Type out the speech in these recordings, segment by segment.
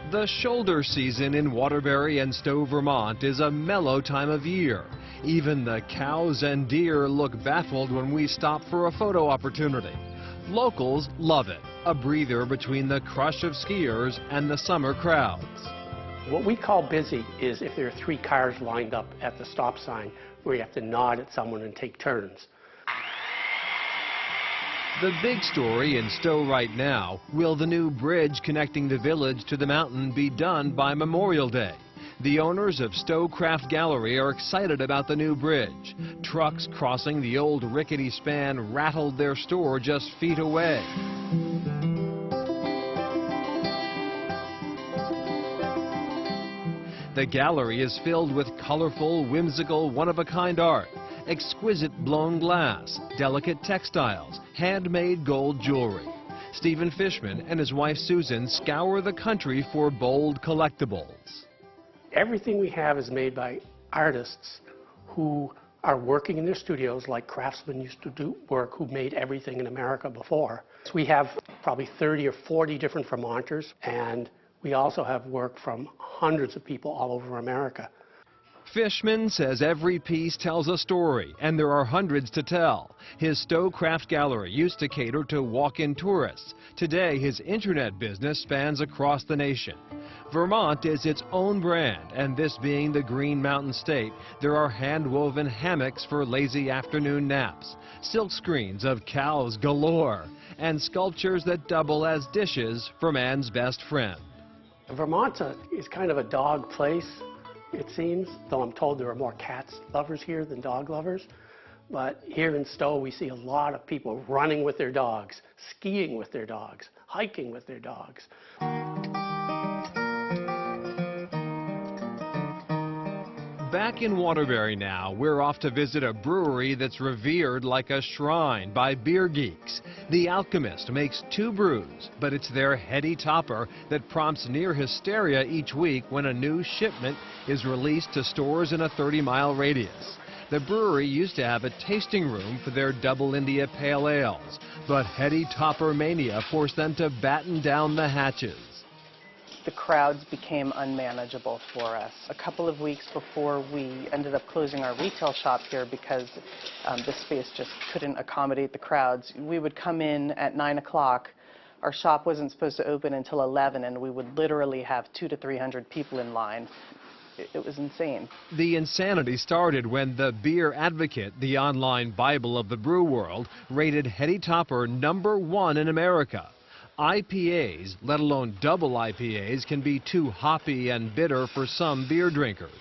The shoulder season in Waterbury and Stowe, Vermont is a mellow time of year. Even the cows and deer look baffled when we stop for a photo opportunity. Locals love it, a breather between the crush of skiers and the summer crowds. What we call busy is if there are 3 cars lined up at the stop sign where you have to nod at someone and take turns. The big story in Stowe right now, will the new bridge connecting the village to the mountain be done by Memorial Day? The owners of Stowe Craft Gallery are excited about the new bridge. Trucks crossing the old rickety span rattled their store just feet away. The gallery is filled with colorful, whimsical, one-of-a-kind art. Exquisite blown glass, delicate textiles, handmade gold jewelry. Stephen Fishman and his wife Susan scour the country for bold collectibles. Everything we have is made by artists who are working in their studios like craftsmen used to do work who made everything in America before. So we have probably 30 or 40 different Vermonters, and we also have work from hundreds of people all over America. Fishman says every piece tells a story, and there are hundreds to tell. His Stowe Craft Gallery used to cater to walk-in tourists. Today, his internet business spans across the nation. Vermont is its own brand, and this being the Green Mountain State, there are hand-woven hammocks for lazy afternoon naps, silk screens of cows galore, and sculptures that double as dishes for man's best friend. Vermont is kind of a dog place, it seems, though I'm told there are more cat lovers here than dog lovers. But here in Stowe, we see a lot of people running with their dogs, skiing with their dogs, hiking with their dogs. Back in Waterbury now, we're off to visit a brewery that's revered like a shrine by beer geeks. The Alchemist makes 2 brews, but it's their Heady topper that prompts near hysteria each week when a new shipment is released to stores in a 30-mile radius. The brewery used to have a tasting room for their Double India Pale Ales, but Heady topper mania forced them to batten down the hatches. The crowds became unmanageable for us. A couple of weeks before we ended up closing our retail shop here because the space just couldn't accommodate the crowds. We would come in at 9 o'clock. Our shop wasn't supposed to open until 11, and we would literally have 200 to 300 people in line. It was insane. The insanity started when the Beer Advocate, the online Bible of the brew world, rated Heady Topper #1 in America. IPAs, let alone double IPAs, can be too hoppy and bitter for some beer drinkers.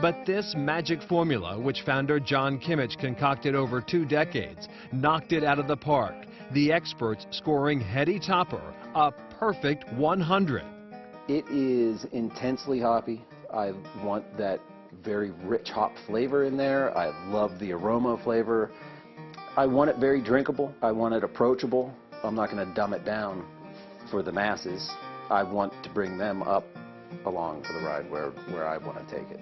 But this magic formula, which founder John Kimmich concocted over 2 decades, knocked it out of the park. The experts scoring Heady Topper a perfect 100. It is intensely hoppy. I want that very rich hop flavor in there. I love the aroma flavor. I want it very drinkable. I want it approachable. I'm not going to dumb it down for the masses. I want to bring them up along for the ride where I want to take it.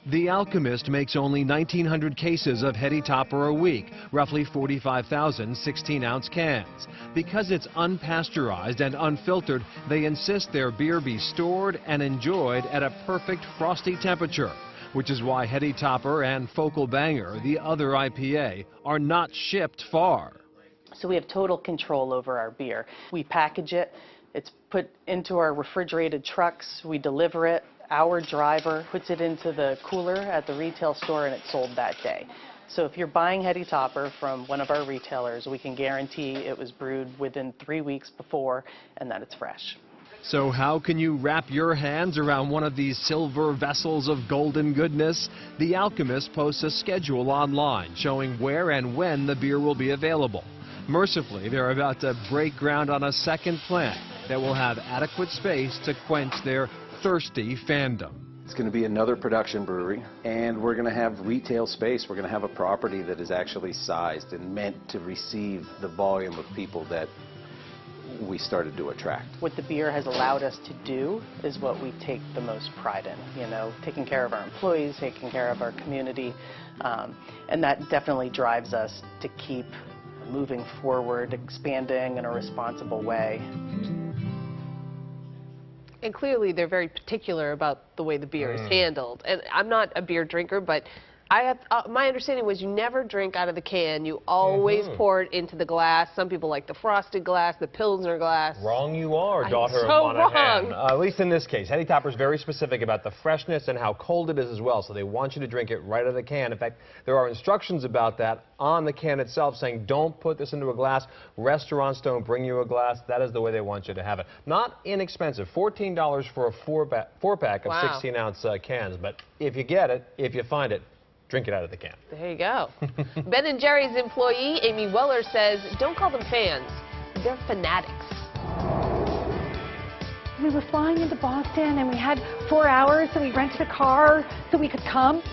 The Alchemist makes only 1,900 cases of Heady Topper a week, roughly 45,000 16-ounce cans. Because it's unpasteurized and unfiltered, they insist their beer be stored and enjoyed at a perfect frosty temperature, which is why Heady Topper and Focal Banger, the other IPA, are not shipped far. So we have total control over our beer. We package it, it's put into our refrigerated trucks, we deliver it, our driver puts it into the cooler at the retail store, and it's sold that day. So if you're buying Heady Topper from one of our retailers, we can guarantee it was brewed within 3 weeks before and that it's fresh. So how can you wrap your hands around one of these silver vessels of golden goodness? The Alchemist posts a schedule online showing where and when the beer will be available. Mercifully, they're about to break ground on a second plant that will have adequate space to quench their thirsty fandom. It's going to be another production brewery, and we're going to have retail space. We're going to have a property that is actually sized and meant to receive the volume of people that we started to attract. What the beer has allowed us to do is what we take the most pride in, you know, taking care of our employees, taking care of our community, and that definitely drives us to keep moving forward, expanding in a responsible way. And clearly they're very particular about the way the beer is handled. And I'm not a beer drinker, but my understanding was you never drink out of the can. You always pour it into the glass. Some people like the frosted glass, the Pilsner glass. Wrong you are, daughter of so Monahan. wrong. At least in this case. Heady Topper's very specific about the freshness and how cold it is as well, so they want you to drink it right out of the can. In fact, there are instructions about that on the can itself saying don't put this into a glass. Restaurants don't bring you a glass. That is the way they want you to have it. Not inexpensive. $14 for a four-pack of 16-ounce cans. But if you get it, if you find it, drink it out of the can. There you go. Ben & Jerry's employee, Amy Weller, says, don't call them fans. They're fanatics. We were flying into Boston, and we had 4 hours, so we rented a car so we could come.